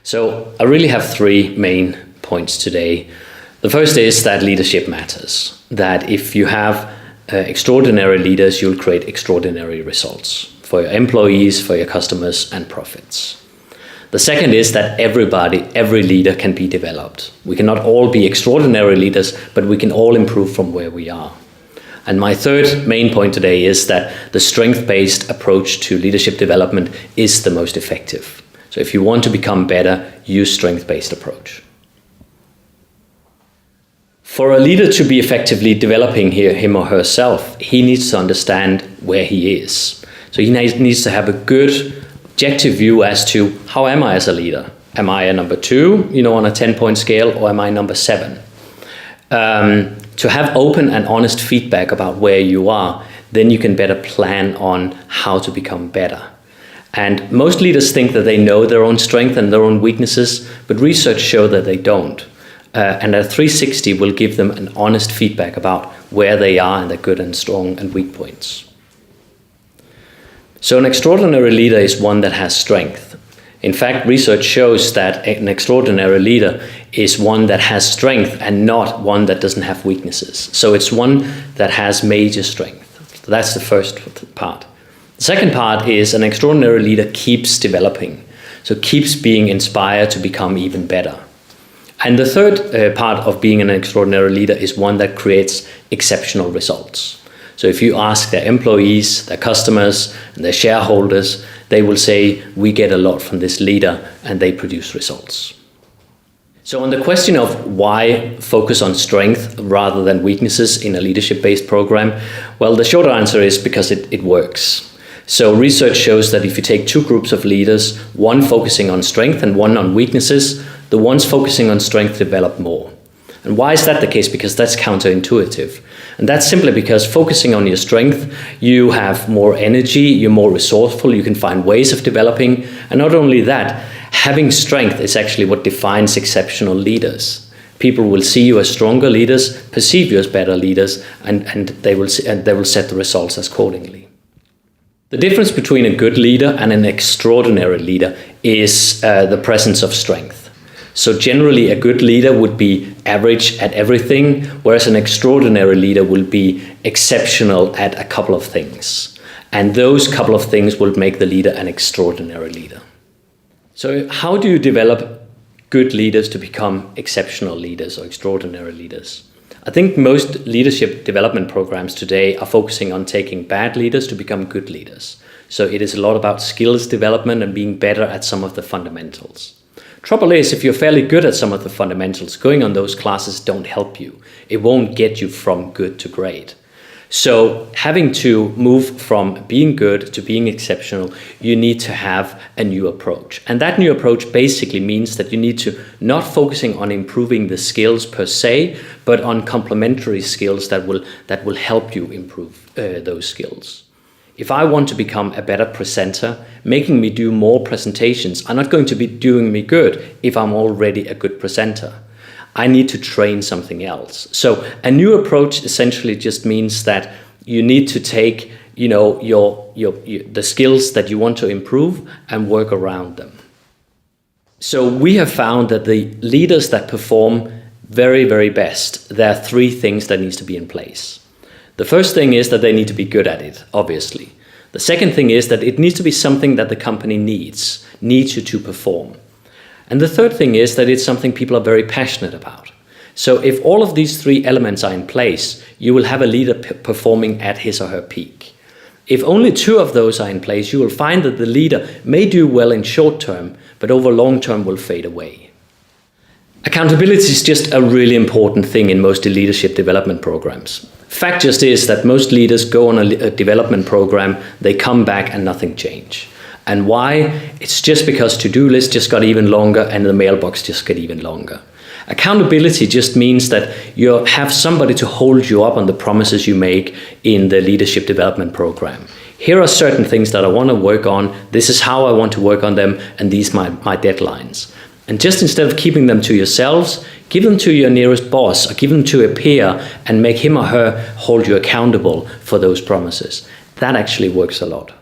So I really have three main points today. The first is that leadership matters, that if you have extraordinary leaders, you'll create extraordinary results for your employees, for your customers, and profits. The second is that every leader can be developed. We cannot all be extraordinary leaders, but we can all improve from where we are. And my third main point today is that the strength-based approach to leadership development is the most effective. So if you want to become better, use strength-based approach. For a leader to be effectively developing him or herself, he needs to understand where he is. So he needs to have a good objective view as to how am I as a leader? Am I a number 2, on a 10-point scale, or am I number 7? To have open and honest feedback about where you are, then you can better plan on how to become better. And most leaders think that they know their own strength and their own weaknesses, but research shows that they don't. And a 360 will give them an honest feedback about where they are and their good and strong and weak points. So an extraordinary leader is one that has strength. In fact, research shows that an extraordinary leader is one that has strength and not one that doesn't have weaknesses. So it's one that has major strength. So that's the first part. The second part is an extraordinary leader keeps developing, so keeps being inspired to become even better. And the third part of being an extraordinary leader is one that creates exceptional results. So if you ask their employees, their customers, and their shareholders, they will say, we get a lot from this leader, and they produce results. So on the question of why focus on strength rather than weaknesses in a leadership-based program, well, the short answer is because it works. So research shows that if you take two groups of leaders, one focusing on strength and one on weaknesses, the ones focusing on strength develop more. And why is that the case? Because that's counterintuitive. And that's simply because focusing on your strength, you have more energy, you're more resourceful, you can find ways of developing. And not only that, having strength is actually what defines exceptional leaders. People will see you as stronger leaders, perceive you as better leaders, and they will set the results accordingly. The difference between a good leader and an extraordinary leader is the presence of strength. So generally a good leader would be average at everything, whereas an extraordinary leader will be exceptional at a couple of things. And those couple of things will make the leader an extraordinary leader. So how do you develop good leaders to become exceptional leaders or extraordinary leaders? I think most leadership development programs today are focusing on taking bad leaders to become good leaders. So it is a lot about skills development and being better at some of the fundamentals. Trouble is, if you're fairly good at some of the fundamentals, going on those classes don't help you. It won't get you from good to great. So having to move from being good to being exceptional, you need to have a new approach. And that new approach basically means that you need to not focusing on improving the skills per se, but on complementary skills that will help you improve those skills. If I want to become a better presenter, making me do more presentations are not going to be doing me good if I'm already a good presenter. I need to train something else. So a new approach essentially just means that you need to take, the skills that you want to improve and work around them. So we have found that the leaders that perform very, very best, there are three things that needs to be in place. The first thing is that they need to be good at it, obviously. The second thing is that it needs to be something that the company needs you to perform. And the third thing is that it's something people are very passionate about. So if all of these three elements are in place, you will have a leader performing at his or her peak. If only two of those are in place, you will find that the leader may do well in short term, but over long term will fade away. Accountability is just a really important thing in most leadership development programs. Fact just is that most leaders go on a development program, they come back and nothing change. And why? It's just because to-do list just got even longer and the mailbox just got even longer. Accountability just means that you have somebody to hold you up on the promises you make in the leadership development program. Here are certain things that I want to work on, this is how I want to work on them, and these are my deadlines. And just instead of keeping them to yourselves, give them to your nearest boss or give them to a peer and make him or her hold you accountable for those promises. That actually works a lot.